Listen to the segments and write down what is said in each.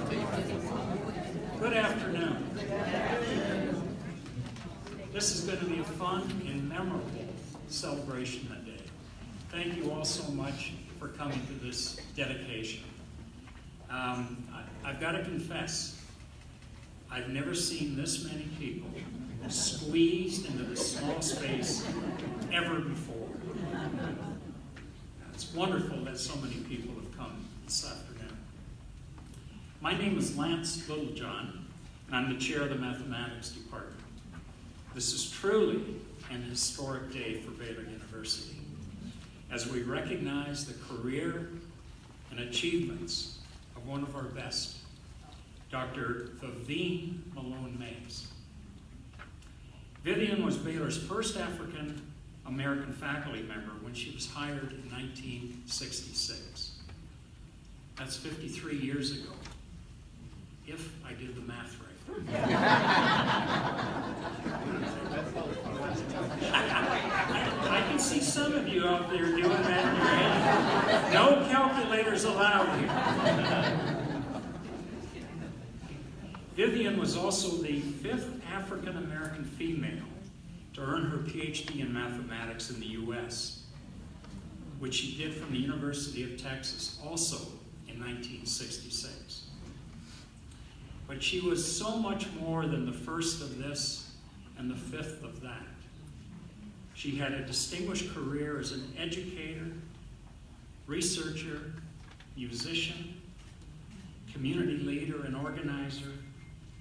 Good afternoon. This is going to be a fun and memorable celebration today. Thank you all so much for coming to this dedication. I've got to confess, I've never seen this many people squeezed into this small space ever before. It's wonderful that so many people have come this afternoon. My name is Lance Littlejohn, and I'm the chair of the mathematics department. This is truly an historic day for Baylor University, as we recognize the career and achievements of one of our best, Dr. Vivienne Malone-Mayes. Vivienne was Baylor's first African-American faculty member when she was hired in 1966. That's 53 years ago, if I did the math right. I can see some of you out there doing that in your head. No calculators allowed here. Vivienne was also the 5th African-American female to earn her PhD in mathematics in the U.S., which she did from the University of Texas, also in 1966. But she was so much more than the first of this and the 5th of that. She had a distinguished career as an educator, researcher, musician, community leader and organizer,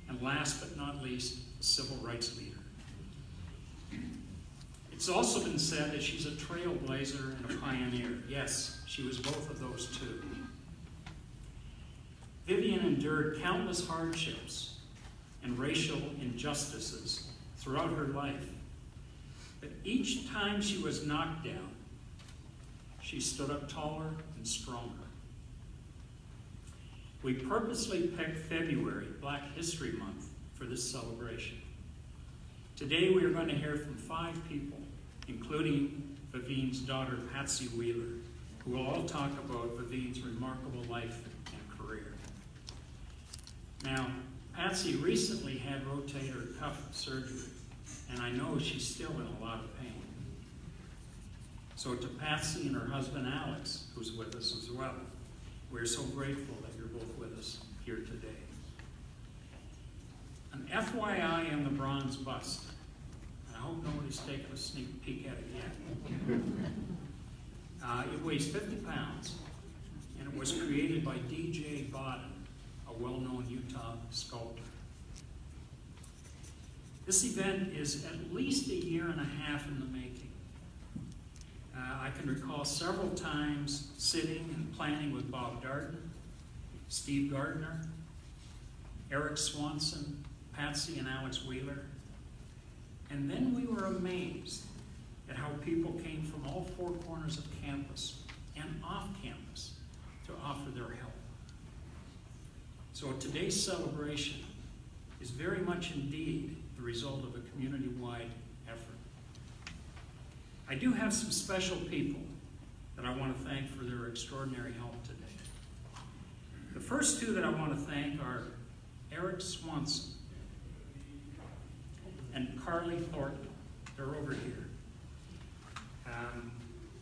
and last but not least, a civil rights leader. It's also been said that she's a trailblazer and a pioneer. Yes, she was both of those too. Vivienne endured countless hardships and racial injustices throughout her life. But each time she was knocked down, she stood up taller and stronger. We purposely picked February, Black History Month, for this celebration. Today we are going to hear from 5 people, including Vivienne's daughter, Patsy Wheeler, who will all talk about Vivienne's remarkable life and career. Now, Patsy recently had rotator cuff surgery, and I know she's still in a lot of pain. So to Patsy and her husband, Alex, who's with us as well, we're so grateful that you're both with us here today. An FYI on the bronze bust. I hope nobody's taken a sneak peek at it yet. It weighs 50 pounds, and it was created by D.J. Bodden, a well-known Utah sculptor. This event is at least a year and a half in the making. I can recall several times sitting and planning with Bob Darden, Steve Gardner, Eric Swanson, Patsy and Alex Wheeler. And then we were amazed at how people came from all 4 corners of campus and off campus to offer their help. So today's celebration is very much indeed the result of a community-wide effort. I do have some special people that I want to thank for their extraordinary help today. The first 2 that I want to thank are Eric Swanson and Carly Thornton. They're over here.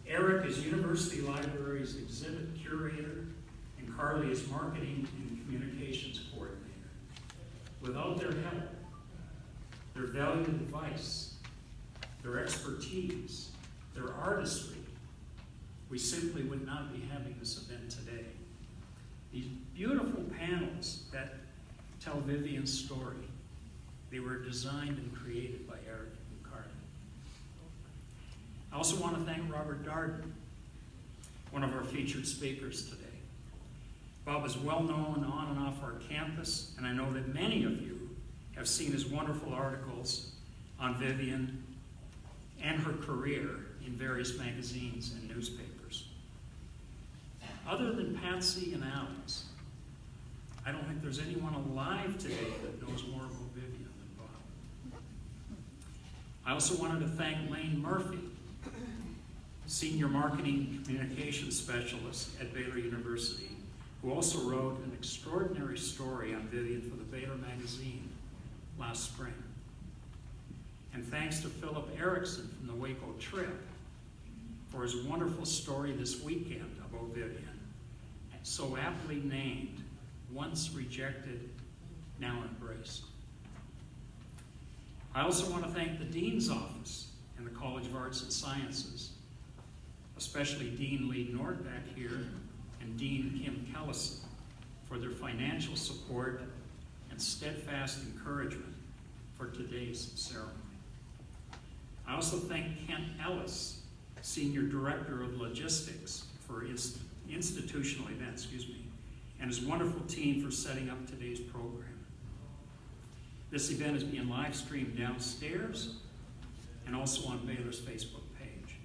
Eric is University Library's exhibit curator, and Carly is marketing and communications coordinator. Without their help, their valued advice, their expertise, their artistry, we simply would not be having this event today. These beautiful panels that tell Vivienne's story, they were designed and created by Eric and Carly. I also want to thank Robert Darden, one of our featured speakers today. Bob is well known on and off our campus, and I know that many of you have seen his wonderful articles on Vivienne and her career in various magazines and newspapers. Other than Patsy and Alex, I don't think there's anyone alive today that knows more about Vivienne than Bob. I also wanted to thank Lane Murphy, Senior Marketing Communications Specialist at Baylor University, who also wrote an extraordinary story on Vivienne for the Baylor magazine last spring. And thanks to Philip Erickson from the Waco Trip for his wonderful story this weekend about Vivienne, so aptly named, Once Rejected, Now Embraced. I also want to thank the Dean's Office in the College of Arts and Sciences, especially Dean Lee Nordbeck here and Dean Kim Kellison for their financial support and steadfast encouragement for today's ceremony. I also thank Kent Ellis, Senior Director of Logistics for institutional events, and his wonderful team for setting up today's program. This event is being live streamed downstairs and also on Baylor's Facebook page.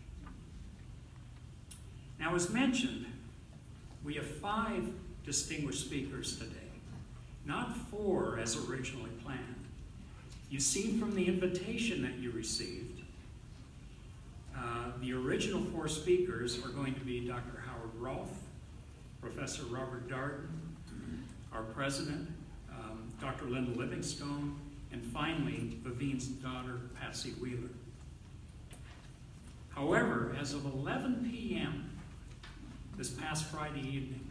Now, as mentioned, we have 5 distinguished speakers today, not 4 as originally planned. You see from the invitation that you received, the original 4 speakers are going to be Dr. Howard Rolfe, Professor Robert Darden, our president, Dr. Linda Livingstone, and finally, Vivienne's daughter, Patsy Wheeler. However, as of 11 p.m. this past Friday evening,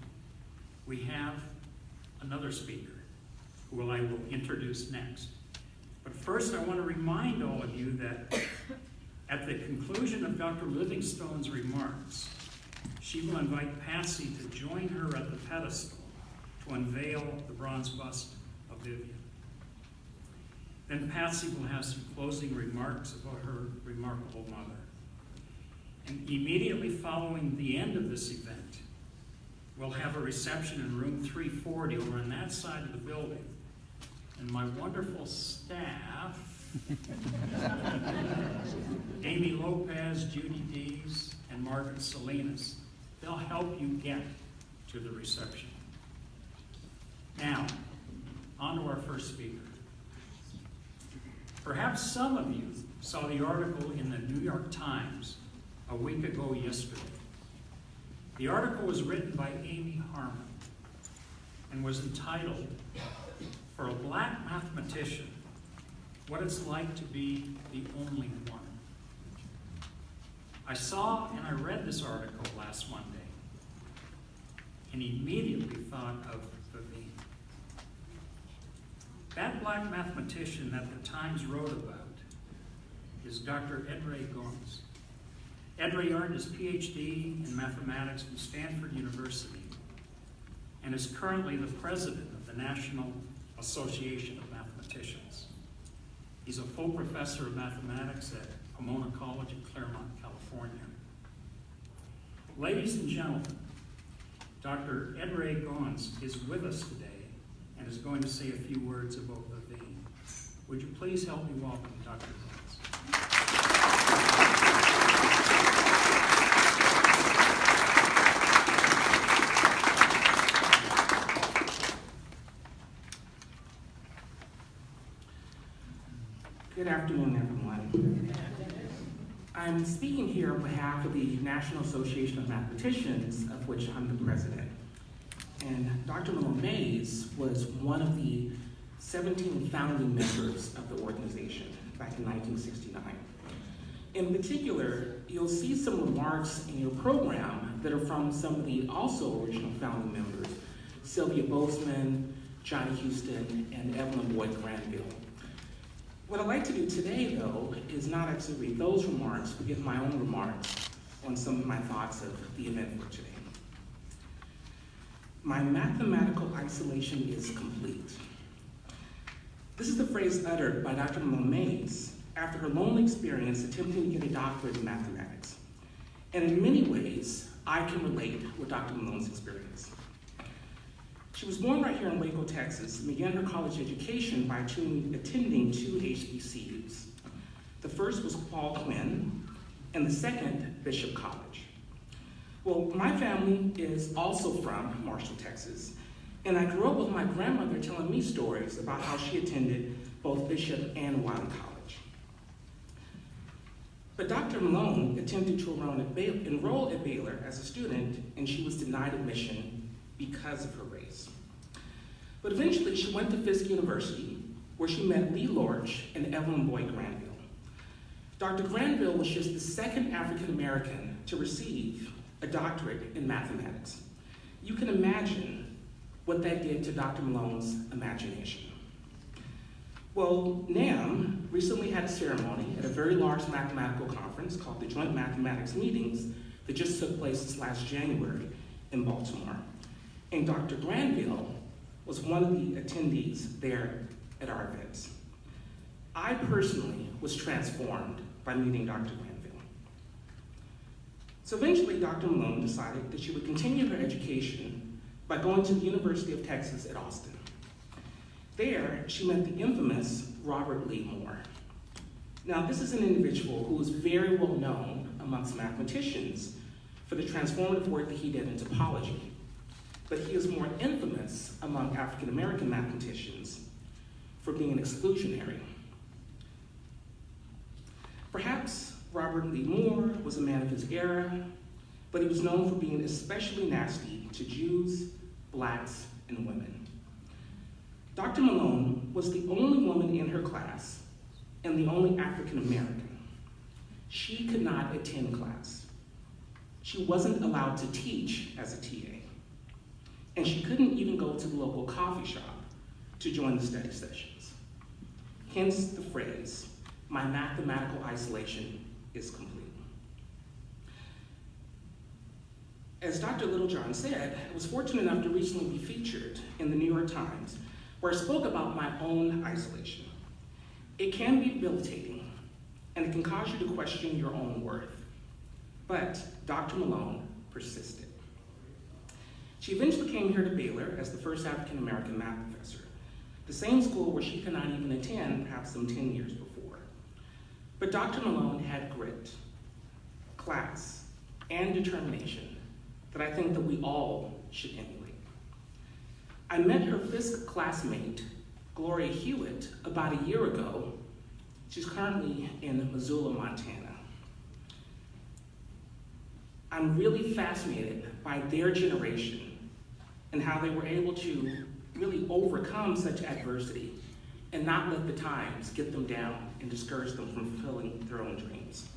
we have another speaker who I will introduce next. But first, I want to remind all of you that at the conclusion of Dr. Livingstone's remarks, she will invite Patsy to join her at the pedestal to unveil the bronze bust of Vivienne. Then Patsy will have some closing remarks about her remarkable mother. And immediately following the end of this event, we'll have a reception in room 340 over on that side of the building. And my wonderful staff, Amy Lopez, Judy Dees, and Margaret Salinas, they'll help you get to the reception. Now, on to our first speaker. Perhaps some of you saw the article in the New York Times a week ago yesterday. The article was written by Amy Harmon and was entitled, "For a Black Mathematician, What It's Like to Be the Only One." I saw and I read this article last Monday and immediately thought of Vivienne. That black mathematician that the Times wrote about is Dr. Ed Ray Goins. Ed Ray earned his PhD in mathematics from Stanford University and is currently the president of the National Association of Mathematicians. He's a full professor of mathematics at Pomona College in Claremont, California. Ladies and gentlemen, Dr. Ed Ray Goins is with us today and is going to say a few words about Vivienne. Would you please help me welcome Dr. Goins? Good afternoon, everyone. I'm speaking here on behalf of the National Association of Mathematicians, of which I'm the president. And Dr. Malone-Mayes was one of the 17 founding members of the organization back in 1969. In particular, you'll see some remarks in your program that are from some of the also original founding members, Sylvia Bozeman, Johnny Houston, and Evelyn Boyd Granville. What I'd like to do today, though, is not actually read those remarks, but give my own remarks on some of my thoughts of the event for today. My mathematical isolation is complete. This is the phrase uttered by Dr. Malone-Mayes after her lonely experience attempting to get a doctorate in mathematics. And in many ways, I can relate with Dr. Malone's experience. She was born right here in Waco, Texas, and began her college education by attending 2 HBCUs. The first was Paul Quinn, and the second, Bishop College. Well, my family is also from Marshall, Texas, and I grew up with my grandmother telling me stories about how she attended both Bishop and Wiley College. But Dr. Malone attempted to enroll at Baylor as a student, and she was denied admission because of her race. But eventually she went to Fisk University, where she met Lee Lorch and Evelyn Boyd Granville. Dr. Granville was just the second African American to receive a doctorate in mathematics. You can imagine what that did to Dr. Malone's imagination. Well, NAM recently had a ceremony at a very large mathematical conference called the Joint Mathematics Meetings that just took place this last January in Baltimore. And Dr. Granville was one of the attendees there at our events. I personally was transformed by meeting Dr. Granville. So eventually, Dr. Malone decided that she would continue her education by going to the University of Texas at Austin. There, she met the infamous Robert Lee Moore. Now, this is an individual who is very well known amongst mathematicians for the transformative work that he did in topology, but he is more infamous among African American mathematicians for being exclusionary. Perhaps Robert Lee Moore was a man of his era, but he was known for being especially nasty to Jews, blacks, and women. Dr. Malone was the only woman in her class and the only African American. She could not attend class. She wasn't allowed to teach as a TA. And she couldn't even go to the local coffee shop to join the study sessions. Hence the phrase, "My mathematical isolation is complete." As Dr. Littlejohn said, I was fortunate enough to recently be featured in the New York Times, where I spoke about my own isolation. It can be debilitating, and it can cause you to question your own worth. But Dr. Malone persisted. She eventually came here to Baylor as the first African American math professor, the same school where she could not even attend perhaps some 10 years before. But Dr. Malone had grit, class, and determination that I think that we all should emulate. I met her Fisk classmate, Gloria Hewitt, about a year ago. She's currently in Missoula, Montana. I'm really fascinated by their generation and how they were able to really overcome such adversity and not let the times get them down and discourage them from fulfilling their own dreams.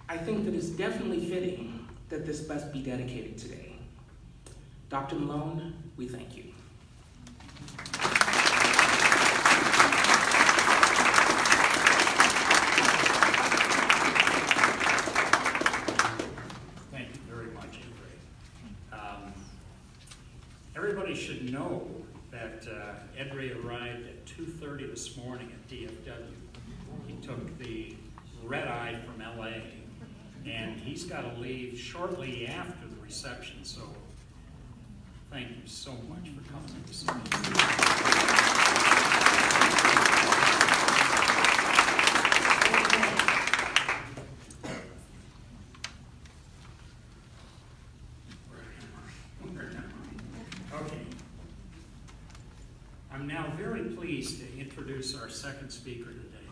I think that it's definitely fitting that this must be dedicated today. Dr. Malone, we thank you. Thank you very much, Edre. Everybody should know that Edre arrived at 2:30 this morning at DFW. He took the red-eye from LA, and he's got to leave shortly after the reception, so thank you so much for coming this evening. Okay. I'm now very pleased to introduce our second speaker today.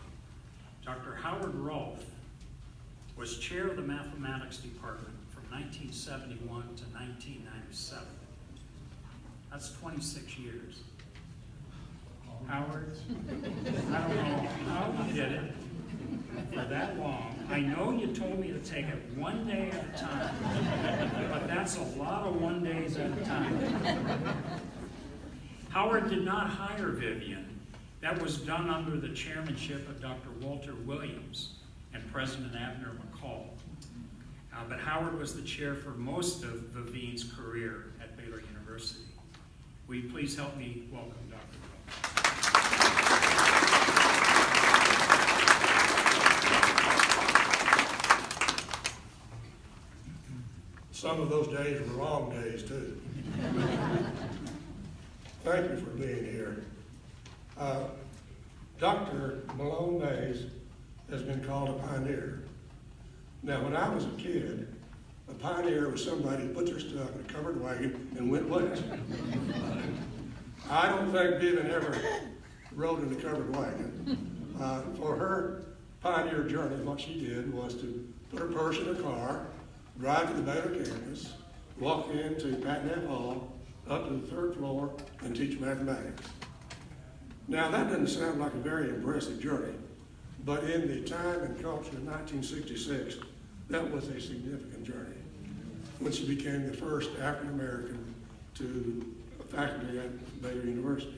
Dr. Howard Rolfe was chair of the mathematics department from 1971 to 1997. That's 26 years. Howard, I don't know how you did it for that long. I know you told me to take it one day at a time, but that's a lot of one days at a time. Howard did not hire Vivienne. That was done under the chairmanship of Dr. Walter Williams and President Abner McCall. But Howard was the chair for most of Vivienne's career at Baylor University. Will you please help me welcome Dr. Rolfe? Some of those days were long days, too. Thank you for being here. Dr. Malone-Mayes has been called a pioneer. Now, when I was a kid, a pioneer was somebody who put their stuff in a covered wagon and went west. I don't think Vivienne ever rode in a covered wagon. For her pioneer journey, what she did was to put her purse in her car, drive to the Baylor campus, walk into Patnett Hall, up to the 3rd floor, and teach mathematics. Now, that doesn't sound like a very impressive journey, but in the time and culture of 1966, that was a significant journey when she became the first African-American to faculty at Baylor University.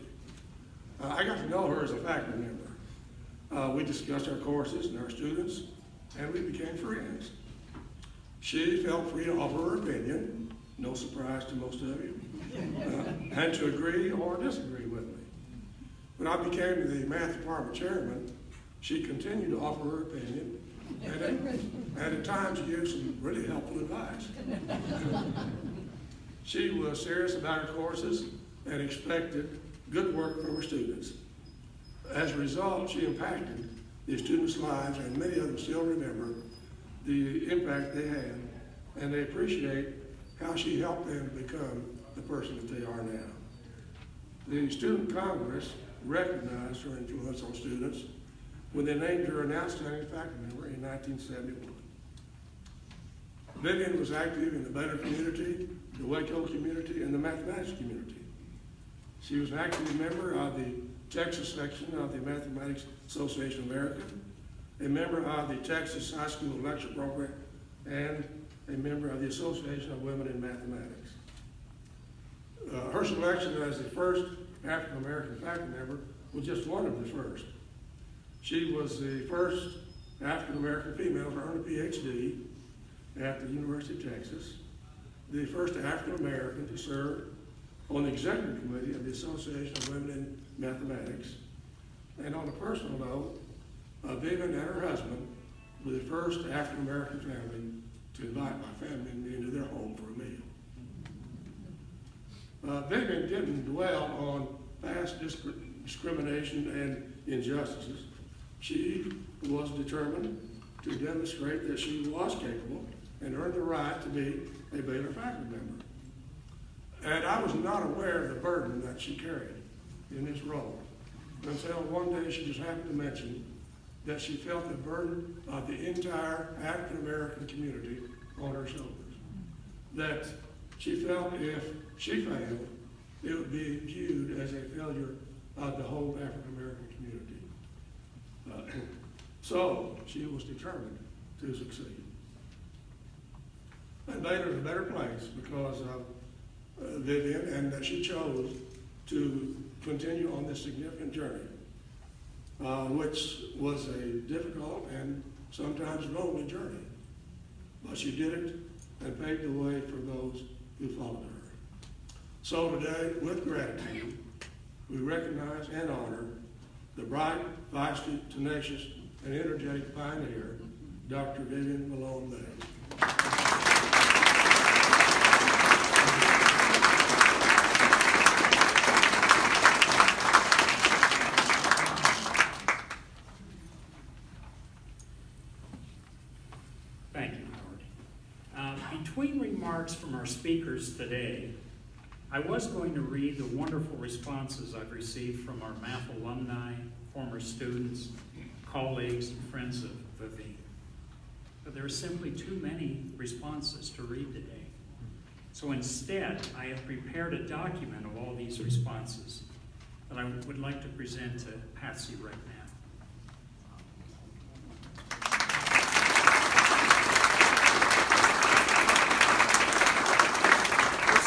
I got to know her as a faculty member. We discussed our courses and our students, and we became friends. She felt free to offer her opinion, no surprise to most of you, and to agree or disagree with me. When I became the math department chairman, she continued to offer her opinion, and at times gave some really helpful advice. She was serious about her courses and expected good work from her students. As a result, she impacted the students' lives, and many of them still remember the impact they had, and they appreciate how she helped them become the person that they are now. The Student Congress recognized her influence on students when they named her an outstanding faculty member in 1971. Vivienne was active in the Baylor community, the Waco community, and the mathematics community. She was an active member of the Texas section of the Mathematics Association of America, a member of the Texas High School Lecture Program, and a member of the Association of Women in Mathematics. Her selection as the first African-American faculty member was just one of the first. She was the first African-American female to earn a PhD at the University of Texas, the first African-American to serve on the executive committee of the Association of Women in Mathematics. And on a personal note, Vivienne and her husband were the first African-American family to invite my family and me into their home for a meal. Vivienne didn't dwell on past discrimination and injustices. She was determined to demonstrate that she was capable and earned the right to be a Baylor faculty member. And I was not aware of the burden that she carried in this role until one day she just happened to mention that she felt the burden of the entire African-American community on her shoulders. That she felt if she failed, it would be viewed as a failure of the whole African-American community. So she was determined to succeed. And Baylor is a better place because of Vivienne, and that she chose to continue on this significant journey, which was a difficult and sometimes lonely journey. But she did it and paved the way for those who followed her. So today, with gratitude, we recognize and honor the bright, feisty, tenacious, and energetic pioneer, Dr. Vivienne Malone-Mayes. Thank you, Howard. Between remarks from our speakers today, I was going to read the wonderful responses I've received from our math alumni, former students, colleagues, and friends of Vivienne. But there are simply too many responses to read today. So instead, I have prepared a document of all these responses that I would like to present to Patsy right now.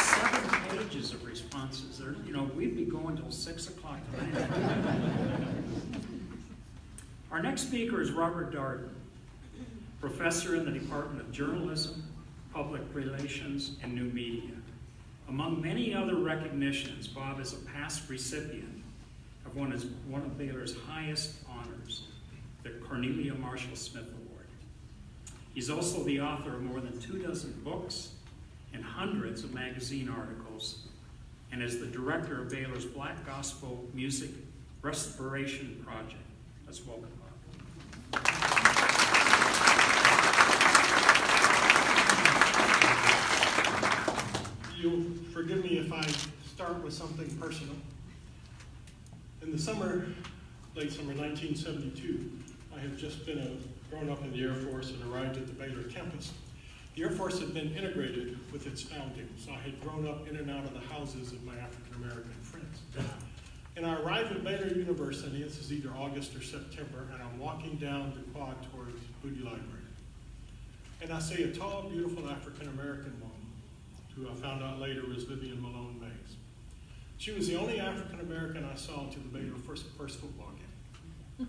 7 pages of responses. We'd be going till 6 o'clock tonight. Our next speaker is Robert Darden, professor in the Department of Journalism, Public Relations, and New Media. Among many other recognitions, Bob is a past recipient of one of Baylor's highest honors, the Cornelia Marshall Smith Award. He's also the author of more than 24 books and hundreds of magazine articles, and is the director of Baylor's Black Gospel Music Restoration Project. Let's welcome Bob. You'll forgive me if I start with something personal. In the summer, late summer 1972, I had just grown up in the Air Force and arrived at the Baylor campus. The Air Force had been integrated with its founding, so I had grown up in and out of the houses of my African-American friends. And I arrived at Baylor University, this is either August or September, and I'm walking down the quad towards Moody Library. And I see a tall, beautiful African-American woman, who I found out later was Vivienne Malone-Mayes. She was the only African-American I saw to the Baylor first football game.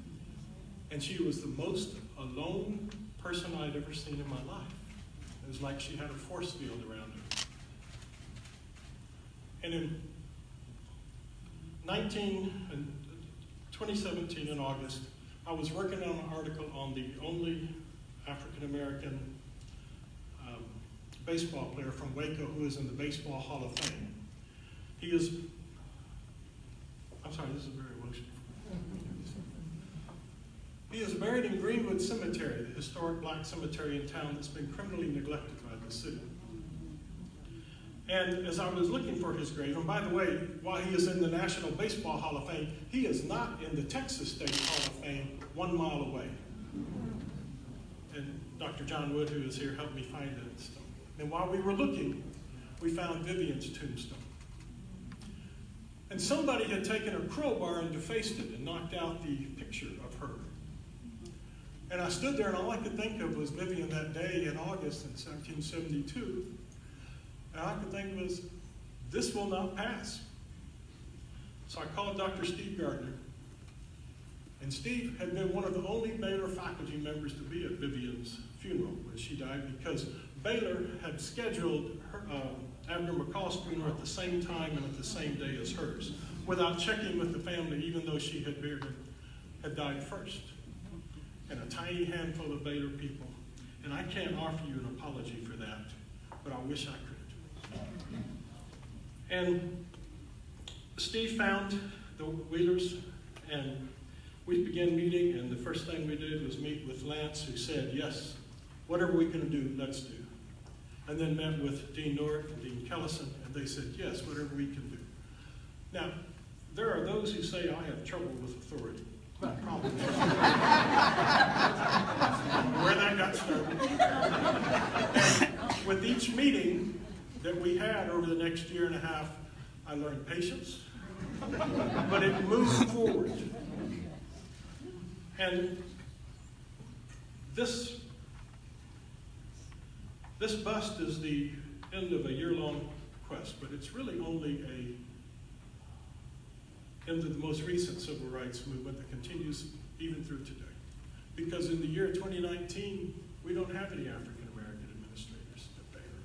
And she was the most alone person I'd ever seen in my life. It was like she had a force field around her. And in 2017 in August, I was working on an article on the only African-American baseball player from Waco who is in the Baseball Hall of Fame. He is, I'm sorry, this is very emotional. He is buried in Greenwood Cemetery, the historic black cemetery in town that's been criminally neglected by the city. And as I was looking for his grave, and by the way, while he is in the National Baseball Hall of Fame, he is not in the Texas State Hall of Fame 1 mile away. And Dr. John Wood, who is here, helped me find that stone. And while we were looking, we found Vivienne's tombstone. And somebody had taken a crowbar and defaced it and knocked out the picture of her. And I stood there, and all I could think of was Vivienne that day in August in 1772. And all I could think was, this will not pass. So I called Dr. Steve Gardner. And Steve had been one of the only Baylor faculty members to be at Vivienne's funeral when she died, because Baylor had scheduled her, Abner McCall's funeral at the same time and at the same day as hers, without checking with the family, even though she had died first. And a tiny handful of Baylor people. And I can't offer you an apology for that, but I wish I could. And Steve found the Wheelers, and we began meeting, and the first thing we did was meet with Lance, who said, yes, whatever we can do, let's do. And then met with Dean North and Dean Kellison, and they said, yes, whatever we can do. Now, there are those who say I have trouble with authority. Not probably. Where that got started. And with each meeting that we had over the next year and a half, I learned patience, but it moved forward. And this bust is the end of a year-long quest, but it's really only a end of the most recent civil rights movement that continues even through today. Because in the year 2019, we don't have any African-American administrators at Baylor.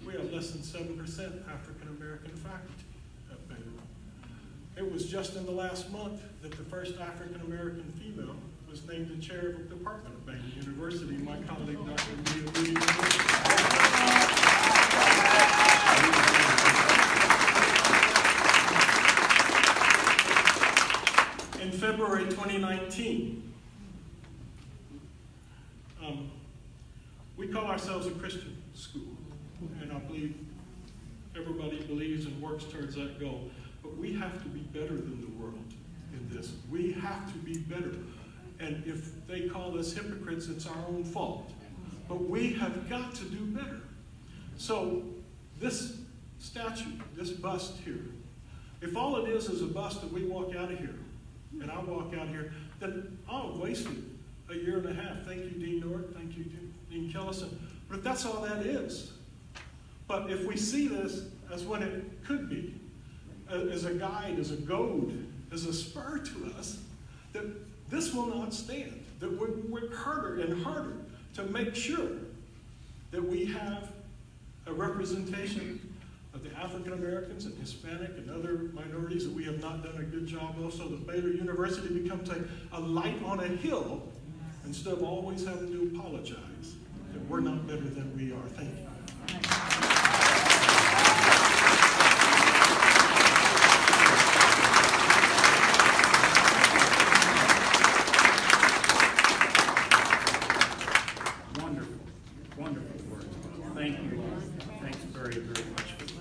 We have less than 7% African-American faculty at Baylor. It was just in the last month that the first African-American female was named the chair of the Department of Baylor University, my colleague, Dr. Vivienne Malone-Mayes. In February 2019, we call ourselves a Christian school, and I believe everybody believes and works towards that goal, but we have to be better than the world in this. We have to be better, and if they call us hypocrites, it's our own fault, but we have got to do better. So this statue, this bust here, if all it is a bust that we walk out of here, and I walk out here, then I'll have wasted a year and a half. Thank you, Dean North. Thank you, Dean Kellison. But if that's all that is, but if we see this as what it could be, as a guide, as a goad, as a spur to us, that this will not stand, that we work harder and harder to make sure that we have a representation of the African Americans and Hispanic and other minorities that we have not done a good job of, so that Baylor University becomes a light on a hill instead of always having to apologize that we're not better than we are. Thank you. Wonderful, wonderful work. Thank you. Thanks very, very much for this.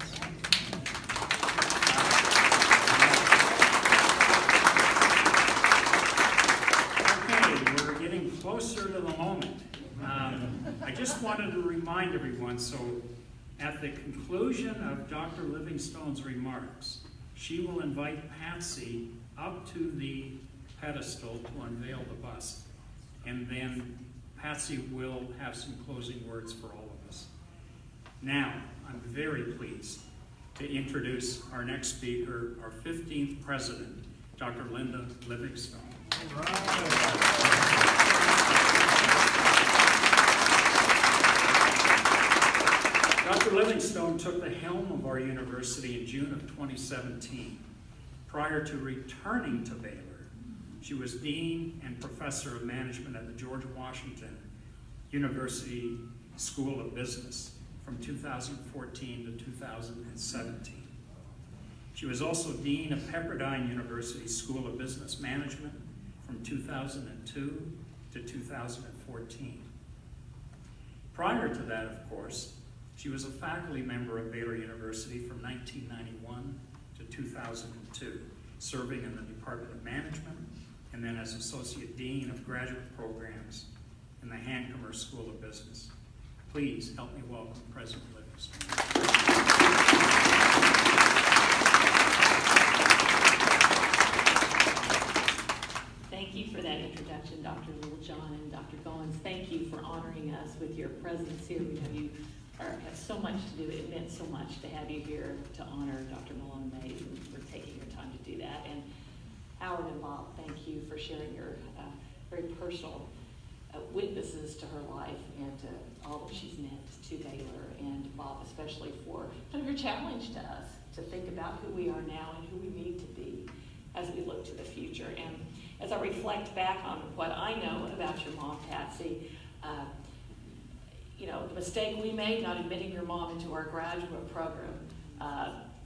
Okay, we're getting closer to the moment. I just wanted to remind everyone, so at the conclusion of Dr. Livingstone's remarks, she will invite Patsy up to the pedestal to unveil the bust. And then Patsy will have some closing words for all of us. Now, I'm very pleased to introduce our next speaker, our 15th president, Dr. Linda Livingstone. All right. Dr. Livingstone took the helm of our university in June of 2017. Prior to returning to Baylor, she was Dean and Professor of Management at the George Washington University School of Business from 2014 to 2017. She was also Dean of Pepperdine University School of Business Management from 2002 to 2014. Prior to that, of course, she was a faculty member of Baylor University from 1991 to 2002, serving in the Department of Management and then as Associate Dean of Graduate Programs in the Hancomer School of Business. Please help me welcome President Livingstone. Thank you for that introduction, Dr. Littlejohn and Dr. Goins. Thank you for honoring us with your presence here. We know you have so much to do. It meant so much to have you here to honor Dr. Malone-Mayes and for taking your time to do that. And Howard and Bob, thank you for sharing your very personal witnesses to her life and to all that she's meant to Baylor, and Bob especially for kind of your challenge to us to think about who we are now and who we need to be as we look to the future. And as I reflect back on what I know about your mom, Patsy, the mistake we made not admitting your mom into our graduate program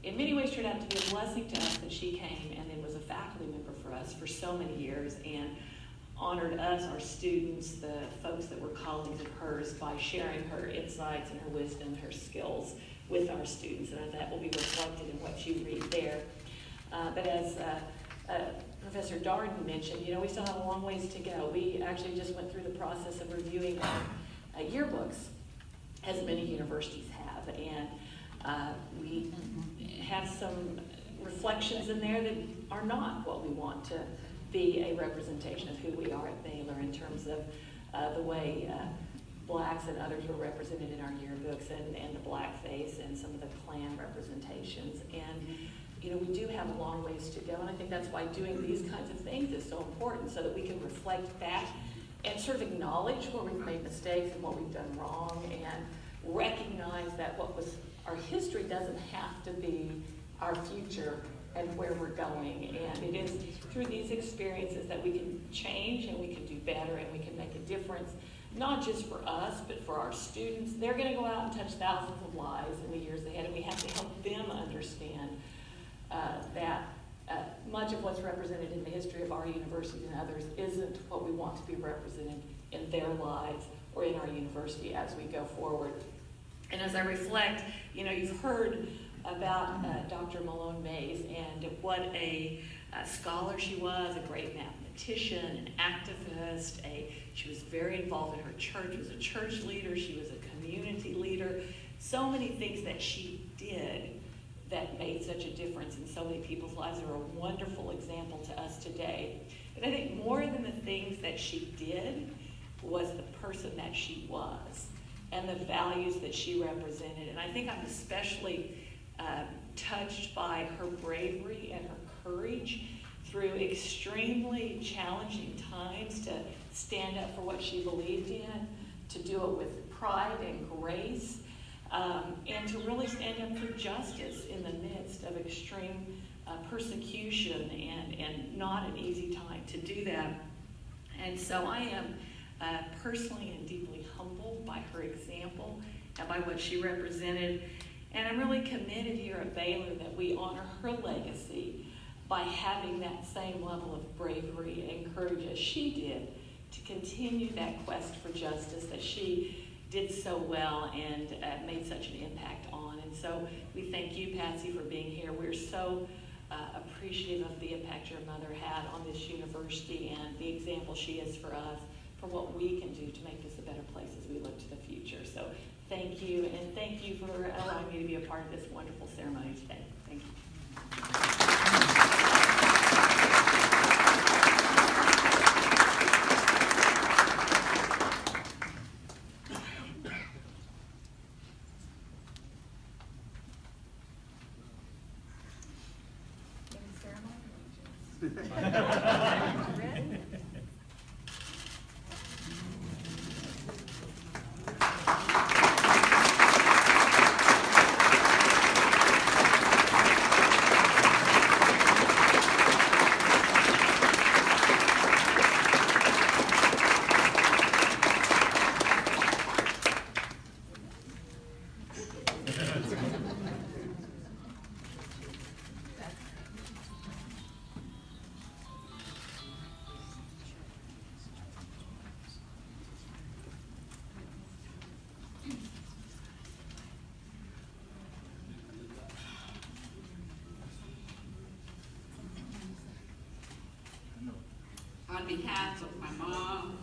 in many ways turned out to be a blessing to us that she came and then was a faculty member for us for so many years and honored us, our students, the folks that were colleagues of hers, by sharing her insights and her wisdom, her skills with our students, and that will be reflected in what you read there. But as Professor Darden mentioned, we still have a long ways to go. We actually just went through the process of reviewing our yearbooks, as many universities have, and we have some reflections in there that are not what we want to be a representation of who we are at Baylor in terms of the way blacks and others were represented in our yearbooks, and the blackface and some of the Klan representations. And we do have a long ways to go, and I think that's why doing these kinds of things is so important, so that we can reflect back and sort of acknowledge where we've made mistakes and what we've done wrong, and recognize that what was our history doesn't have to be our future and where we're going. And it is through these experiences that we can change and we can do better and we can make a difference, not just for us, but for our students. They're going to go out and touch thousands of lives in the years ahead, and we have to help them understand that much of what's represented in the history of our university and others isn't what we want to be represented in their lives or in our university as we go forward. And as I reflect, you've heard about Dr. Malone-Mayes and what a scholar she was, a great mathematician, an activist. She was very involved in her church, was a church leader, she was a community leader. So many things that she did that made such a difference in so many people's lives. They're a wonderful example to us today. But I think more than the things that she did was the person that she was and the values that she represented. And I think I'm especially touched by her bravery and her courage through extremely challenging times to stand up for what she believed in, to do it with pride and grace, and to really stand up for justice in the midst of extreme persecution and not an easy time to do that. And so I am personally and deeply humbled by her example and by what she represented. And I'm really committed here at Baylor that we honor her legacy by having that same level of bravery and courage as she did to continue that quest for justice that she did so well and made such an impact on. And so we thank you, Patsy, for being here. We're so appreciative of the impact your mother had on this university and the example she is for us for what we can do to make this a better place as we look to the future. So Thank you, and thank you for allowing me to be a part of this wonderful ceremony today. Thank you. On behalf of my mom,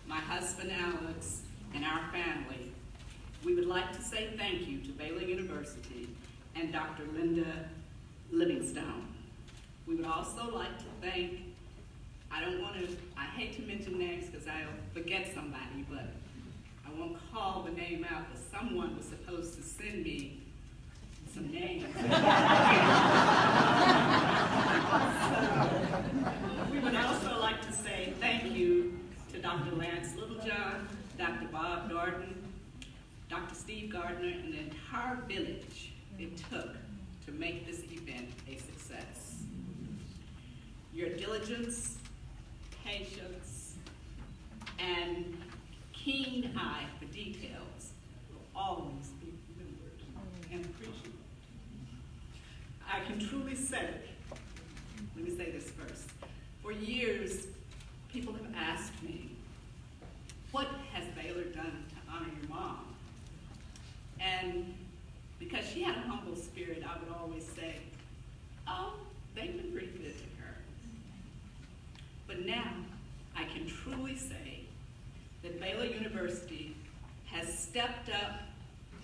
my husband Alex, and our family, we would like to say thank you to Baylor University and Dr. Linda Livingstone. We would also like to thank, I hate to mention names because I'll forget somebody, but I won't call the name out, but someone was supposed to send me some names. We would also like to say thank you to Dr. Lance Littlejohn, Dr. Bob Darden, Dr. Steve Gardner, and the entire village it took to make this event a success. Your diligence, patience, and keen eye for details will always be remembered and appreciated. I can truly say, let me say this first. For years, people have asked me, what has Baylor done to honor your mom? And because she had a humble spirit, I would always say, oh, they've been pretty good to her. But now, I can truly say that Baylor University has stepped up,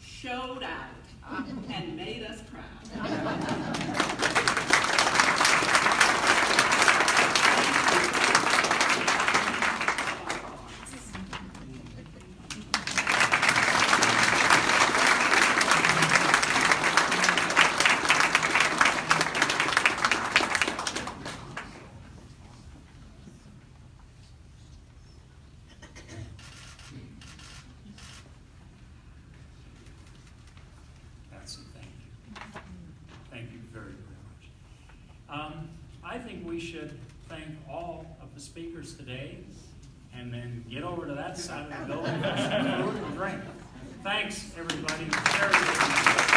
showed out, and made us proud. Thank you very, very much. I think we should thank all of the speakers today and then get over to that side of the building for some food and drink. Thanks, everybody. Very, very much.